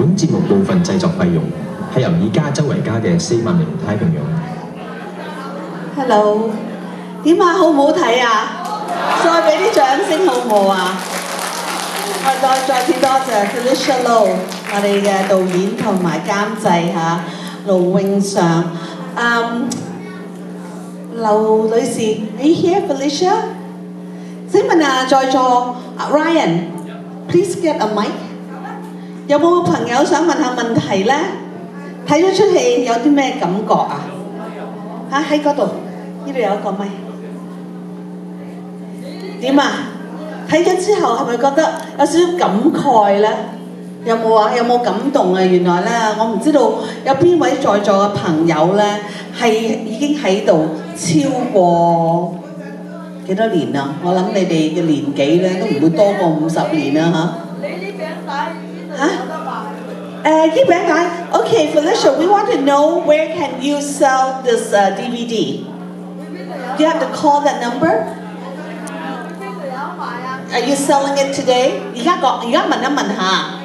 本節目部分製作費用係由以加州為家嘅4萬名太平洋。Hello， 點啊？好唔好睇啊？再俾啲掌聲好唔好啊？我再次多謝 Felicia Low， 我哋嘅導演同埋監製嚇盧永尚。劉女士 ，Are you here, Felicia？ 請問啊，在座 Ryan，please get a mic。有冇朋友想問下問題咧？睇咗出戲有啲咩感覺啊？嚇喺嗰度，呢度有一個咪。點啊？睇咗之後係咪覺得有少少感慨咧？有冇啊？有冇感動啊？原來咧，我唔知道有邊位在座嘅朋友咧係已經喺度超過幾多年啊？我諗你哋嘅年紀咧都唔會多過50年啦嚇。你呢餅帶嚇？呢餅帶 ，OK, Felicia, we want to know where can you sell this DVD? You have to call that number. Are you selling it today? 而家問一問下。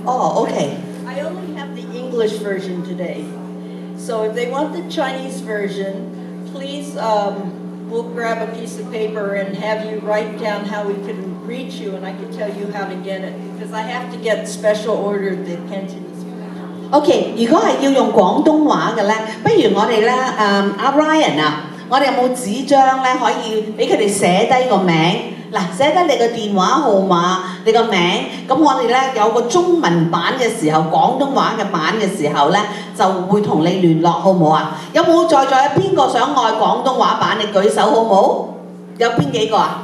Oh, okay. I only have the English version today. So if they want the Chinese version, please, we'll grab a piece of paper and have you write down how we can reach you, and I can tell you how to get it. Because I have to get special order the Cantonese version. OK， 如果係要用廣東話嘅咧，不如我哋咧阿 Ryan 啊，我哋有冇紙張咧可以俾佢哋寫低個名？嗱，寫低你個電話號碼、你個名，咁我哋咧有個中文版嘅時候，廣東話嘅版嘅時候咧，就會同你聯絡，好唔好啊？有冇在座有邊個想愛廣東話版？你舉手好唔好？有邊幾個啊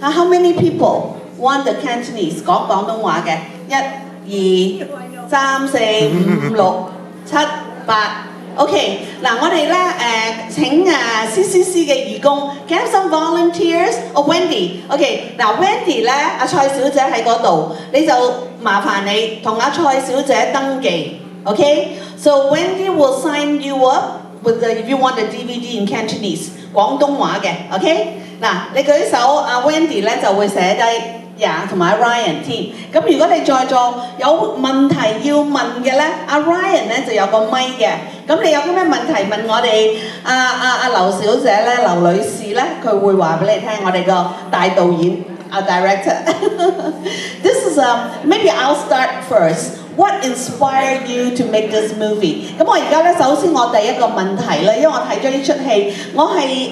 ？How many people want the Cantonese 講廣東話嘅？1、2、3、4、5、6、7、8。OK， 嗱，我哋咧請CCC 嘅義工 ，Can have some volunteers？ 哦 ，Wendy，OK， 嗱 Wendy 咧，阿蔡小姐喺嗰度，你就麻煩你同阿蔡小姐登記 ，OK？So Wendy will sign you up with the if you want the DVD in Cantonese 廣東話嘅 ，OK？ 嗱，你舉手，阿 Wendy 咧就會寫低。同埋 Ryan 添，咁如果你在座有問題要問嘅咧，阿 Ryan 咧就有個咪嘅，咁你有啲咩問題問我哋阿劉小姐咧、劉女士咧，佢會話俾你聽，我哋個大導演阿 director。This is maybe I'll start first. What inspired you to make this movie？ 咁我而家咧，首先我第一個問題咧，因為我睇咗呢出戲，我係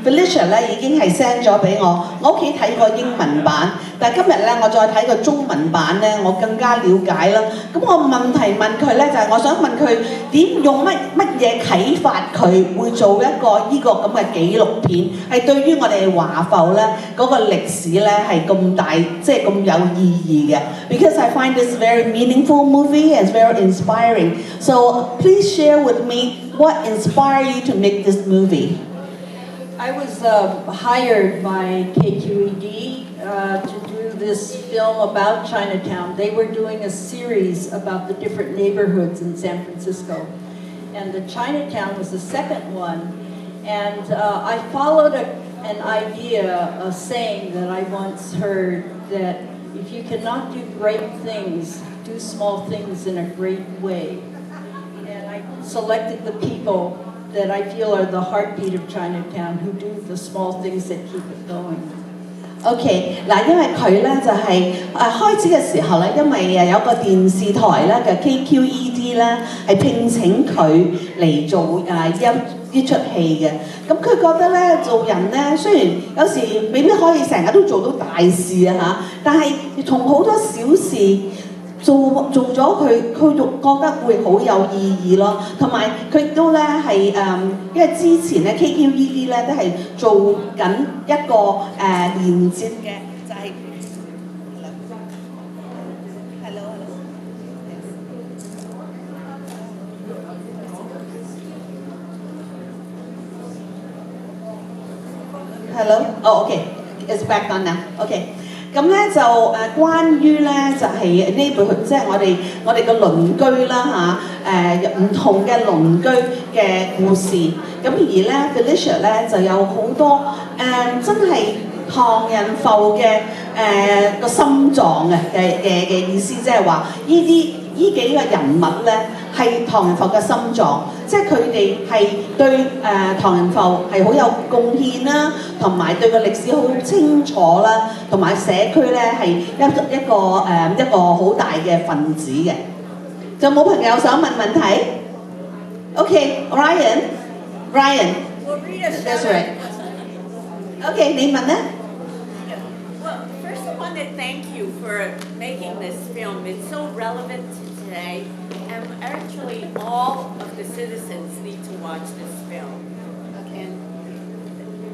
Felicia 咧已經係 send 咗俾我屋企睇過英文版，但係今日咧我再睇個中文版咧，我更加了解啦。咁我問題問佢咧，就係我想問佢點用乜嘢啟發佢會做一個呢個咁嘅紀錄片，係對於我哋華埠咧嗰個歷史咧係咁大，即係咁有意義嘅。Because I find this very meaningful movie and it's very inspiring. So please share with me what inspired you to make this movie. I was hired by KQED to do this film about Chinatown. They were doing a series about the different neighborhoods in San Francisco. And the Chinatown was the second one. And I followed an idea, a saying that I once heard that if you cannot do great things, do small things in a great way. And I selected the people that I feel are the heartbeat of Chinatown, who do the small things that keep it going. OK， 嗱，因為佢咧就係開始嘅時候咧，因為有個電視台咧嘅 KQED 咧係聘請佢嚟做呢出戲嘅。咁佢覺得咧做人咧雖然有時未必可以成日都做到大事啊嚇，但係從好多小事。做咗佢就覺得會好有意義咯，同埋佢都咧係因為之前咧 KQED 咧都係做緊一個連接嘅，就係 Hello， oh OK，it's back on now，OK。咁咧就關於咧就係 neighborhood， 即係我哋嘅鄰居啦嚇，唔同嘅鄰居嘅故事。咁而咧 Felicia 咧就有好多真係唐人埠嘅個心臟嘅意思，即係話呢幾個人物咧係唐人埠嘅心臟，即係佢哋係對唐人埠係好有貢獻啦，同埋對個歷史好清楚啦，同埋社區咧係一個好大嘅分子嘅。仲有冇朋友想問問題 ？OK，Ryan， Well, Rita, that's right. OK， 你問咧？ Well, first I want to thank you for making this film. It's so relevant to today, and actually all of the citizens need to watch this film. And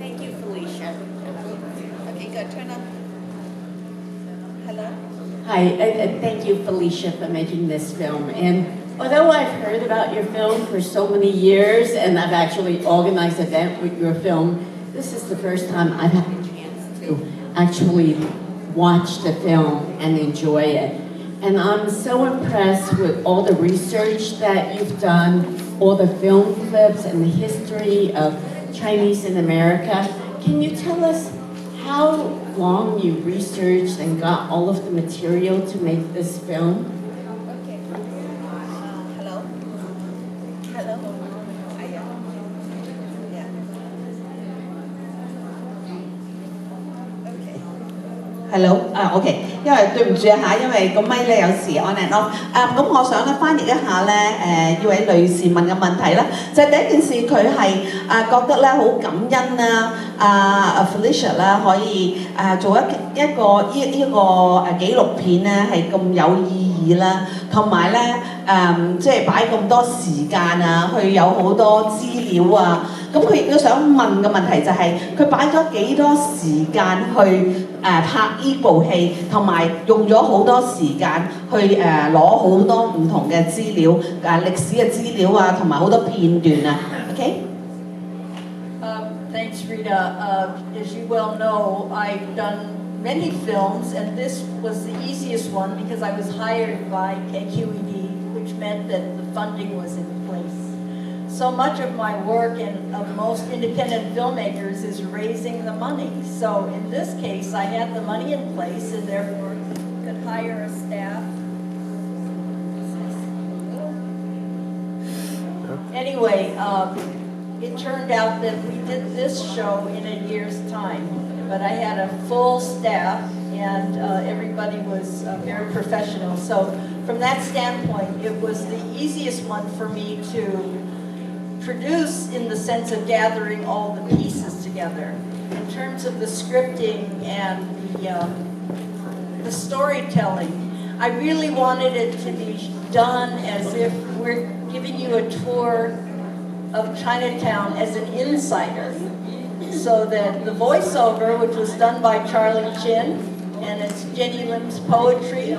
thank you, Felicia. Okay, good. Turn on. Hello. Hi, and thank you, Felicia, for making this film. And although I've heard about your film for so many years, and I've actually organized an event with your film, this is the first time I've had a chance to actually watch the film and enjoy it. And I'm so impressed with all the research that you've done, all the film clips and the history of Chinese in America. Can you tell us how long you researched and got all of the material to make this film? Okay. Hello. Hello. Yeah. Okay. Hello，OK， 因為對唔住啊嚇，因為個咪咧有時 on and off。咁我想咧翻譯一下咧呢位女士問嘅問題啦，就係第一件事佢係覺得咧好感恩啦，Felicia 啦可以做一個紀錄片咧係咁有意義啦，同埋咧即係擺咁多時間啊，去有好多資料啊。咁佢亦都想問嘅問題就係佢擺咗幾多時間去拍呢部戲，同埋用咗好多時間去攞好多唔同嘅資料，歷史嘅資料啊，同埋好多片段啊。OK？ Thanks, Rita. As you well know, I've done many films, and this was the easiest one because I was hired by KQED, which meant that the funding was in place. So much of my work and of most independent filmmakers is raising the money. So in this case, I had the money in place and therefore could hire a staff. Anyway, it turned out that we did this show in a year's time, but I had a full staff and everybody was very professional. So from that standpoint, it was the easiest one for me to produce in the sense of gathering all the pieces together. In terms of the scripting and the storytelling, I really wanted it to be done as if we're giving you a tour of Chinatown as an insider. So that the voiceover, which was done by Charlie Chin, and it's Jenny Lim's poetry,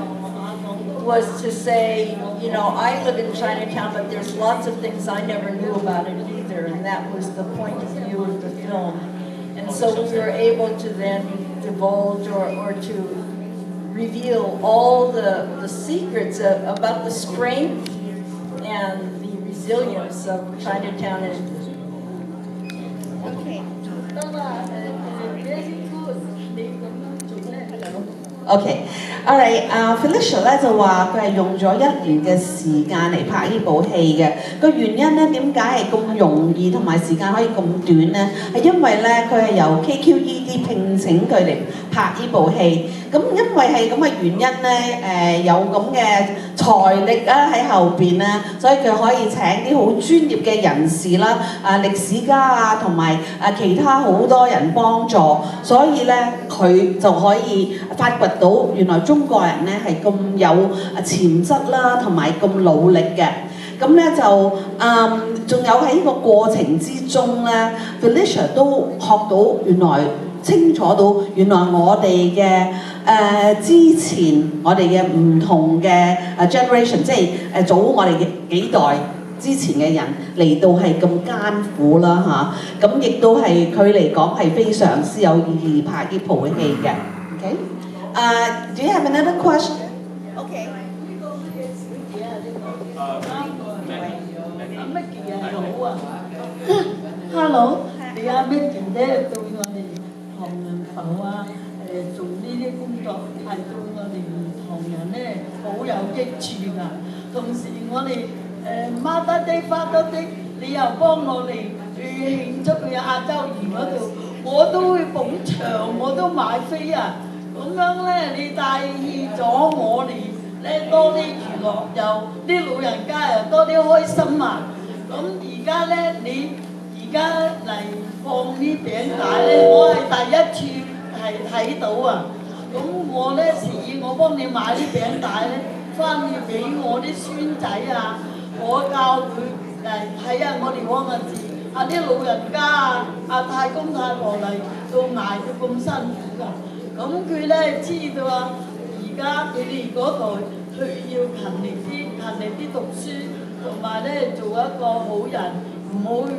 was to say, you know, I live in Chinatown, but there's lots of things I never knew about it either, and that was the point of view of the film. And so we were able to then divulge or to reveal all the secrets about the strength and the resilience of Chinatown. Okay. OK，all right，Felicia 咧就話佢係用咗1年嘅時間嚟拍呢部戲嘅。個原因咧點解係咁容易同埋時間可以咁短咧？係因為咧佢係由 KQED 聘請佢嚟拍呢部戲。咁因為係咁嘅原因咧，有咁嘅財力啦喺後邊咧，所以佢可以請啲好專業嘅人士啦，歷史家啊，同埋其他好多人幫助，所以咧佢就可以發掘到原來中國人咧係咁有潛質啦，同埋咁努力嘅。咁咧就仲有喺呢個過程之中咧 ，Felicia 都學到原來清楚到原來我哋嘅之前我哋嘅唔同嘅generation， 即係早我哋嘅幾代之前嘅人嚟到係咁艱苦啦嚇，咁亦都係佢嚟講係非常之有意義拍呢部戲嘅。OK， do you have another question? Okay. Hello，你阿 Maggie 咧對我哋唐人埠啊，做呢啲工作係對我哋唐人咧好有益處㗎。同時我哋Mother Day、Father Day，你又幫我哋去慶祝去亞洲園嗰度，我都會捧場，我都買飛啊！咁樣咧，你帶起咗我哋咧多啲娛樂，又啲老人家又多啲開心啊！咁而家咧，你而家嚟放啲餅帶咧，我係第一次係睇到啊！咁我咧示意我幫你買啲餅帶咧，翻去俾我啲孫仔啊，我教佢嚟睇下我哋嗰個字，啲老人家啊，太公太婆嚟到捱到咁辛苦㗎。咁佢咧知道啊，而家佢哋嗰代佢要勤力啲讀書，同埋咧做一個好人，唔好去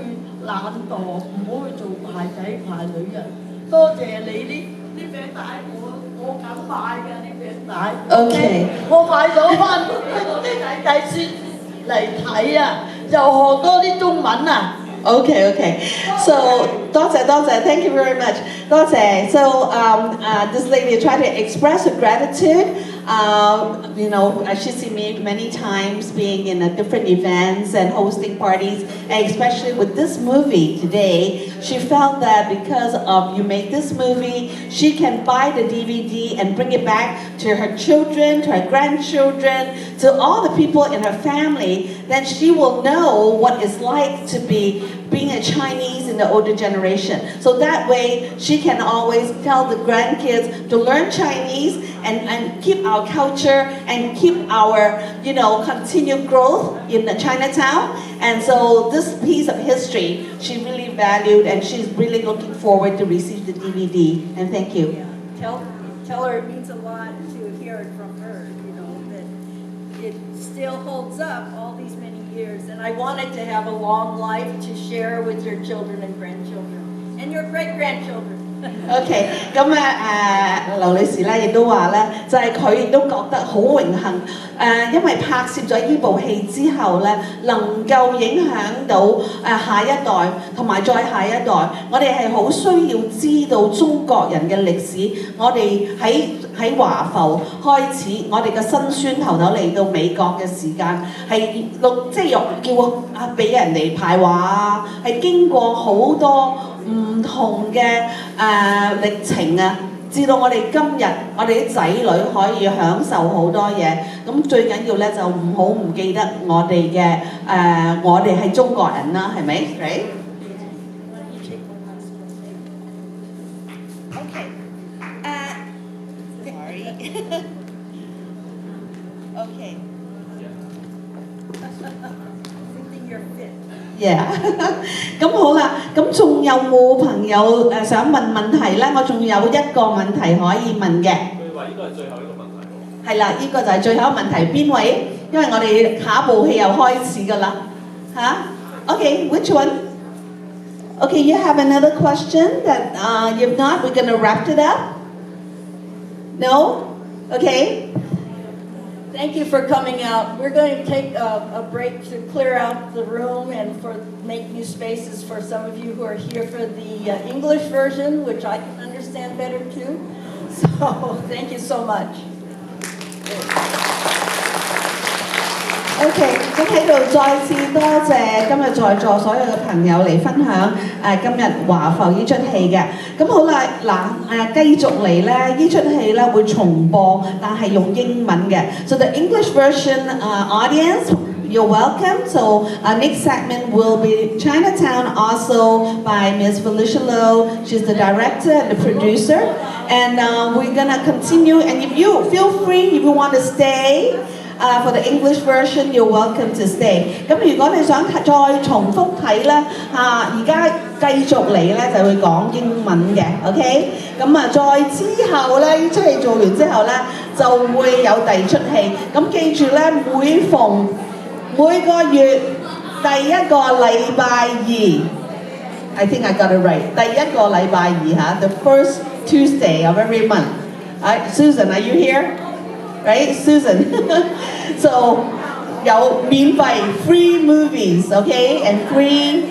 懶惰，唔好去做壞仔壞女人。多謝你啲餅帶，我敢買㗎啲餅帶。OK， 我買咗翻俾我啲仔孫嚟睇啊，就學多啲中文啊。Okay. So, 多謝 thank you very much. 多謝. So, this lady tried to express her gratitude. She's seen me many times being in different events and hosting parties, and especially with this movie today, she felt that because of you made this movie, she can buy the DVD and bring it back to her children, to her grandchildren, to all the people in her family. Then she will know what it's like to be being a Chinese in the older generation. So that way, she can always tell the grandkids to learn Chinese and keep our culture and keep our, continued growth in the Chinatown. And so this piece of history, she really valued, and she's really looking forward to receive the DVD. And thank you. Yeah. Tell her it means a lot to hear it from her, that it still holds up all these many years. And I wanted to have a long life to share with your children and grandchildren and your great-grandchildren. OK， 咁劉女士咧亦都話咧，就係佢亦都覺得好榮幸，因為拍攝咗呢部戲之後咧，能夠影響到下一代同埋再下一代，我哋係好需要知道中國人嘅歷史。我哋喺華埠開始，我哋嘅辛酸頭嚟到美國嘅時間係叫俾人哋排華啊，係經過好多唔同嘅歷程啊，至到我哋今日，我哋啲仔女可以享受好多嘢。咁最緊要咧就唔記得我哋嘅我哋係中國人啦，係咪 ？Right？ Okay. Sorry. Okay. Thinking you're fit. Yeah 咁好啦，咁仲有冇朋友想問問題咧？我仲有一個問題可以問嘅。佢話呢個係最後一個問題喎。係啦，呢個就係最後一個問題，邊位？因為我哋下一部戲又開始㗎啦，嚇 ？Okay, which one? Okay, you have another question that if not, we're gonna wrap it up. No? Okay. Thank you for coming out. We're going to take a break to clear out the room and make new spaces for some of you who are here for the English version, which I can understand better too. So thank you so much. OK， 咁喺度再次多謝今日在座所有嘅朋友嚟分享今日華埠呢出戲嘅。咁好啦，繼續嚟咧，呢出戲咧會重播，但係用英文嘅。So the English version audience, you're welcome. So next segment will be Chinatown, also by Ms. Felicia Lowe. She's the director and the producer. And we're gonna continue. And if you feel free, if you want to stay. For the English version, you're welcome to stay. 咁如果你想再重複睇咧，而家繼續嚟咧就會講英文嘅 ，OK？ 咁再之後咧，呢出戲做完之後咧，就會有第二出戲。咁記住咧，每個月第一個禮拜二 ，I think I got it right。第一個禮拜二嚇 ，the first Tuesday of every month. Susan, are you here? Right, Susan? So, 有免費 free movies, okay, and free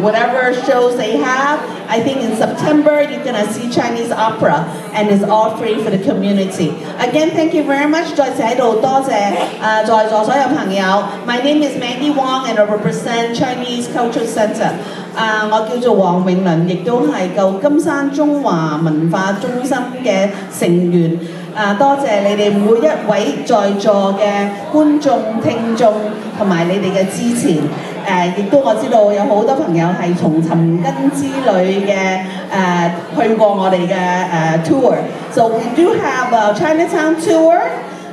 whatever shows they have. I think in September you're gonna see Chinese opera, and it's all free for the community. Again, thank you very much. 再次喺度多謝在座所有朋友。My name is Mandy Wong, and I represent Chinese Cultural Centre. 我叫做黃永倫，亦都係舊金山中華文化中心嘅成員。多謝你哋每一位在座嘅觀眾、聽眾同埋你哋嘅支持。亦都我知道有好多朋友係從尋根之旅嘅去過我哋嘅tour。So we do have a Chinatown tour.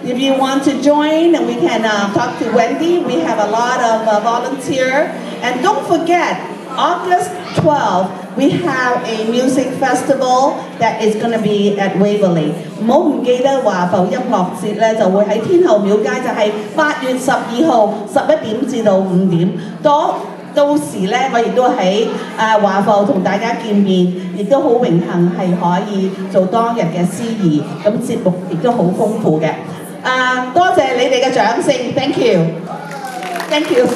If you want to join, and we can talk to Wendy. We have a lot of volunteers. And don't forget, August 12th, we have a music festival that is going to be at Waverley. 唔好唔記得華埠音樂節咧，就會喺天后廟街，就係8月12號11點至到5點。到時咧，我亦都喺華埠同大家見面，亦都好榮幸係可以做當日嘅司儀，咁節目亦都好豐富嘅。多謝你哋嘅掌聲 ，thank you，thank you。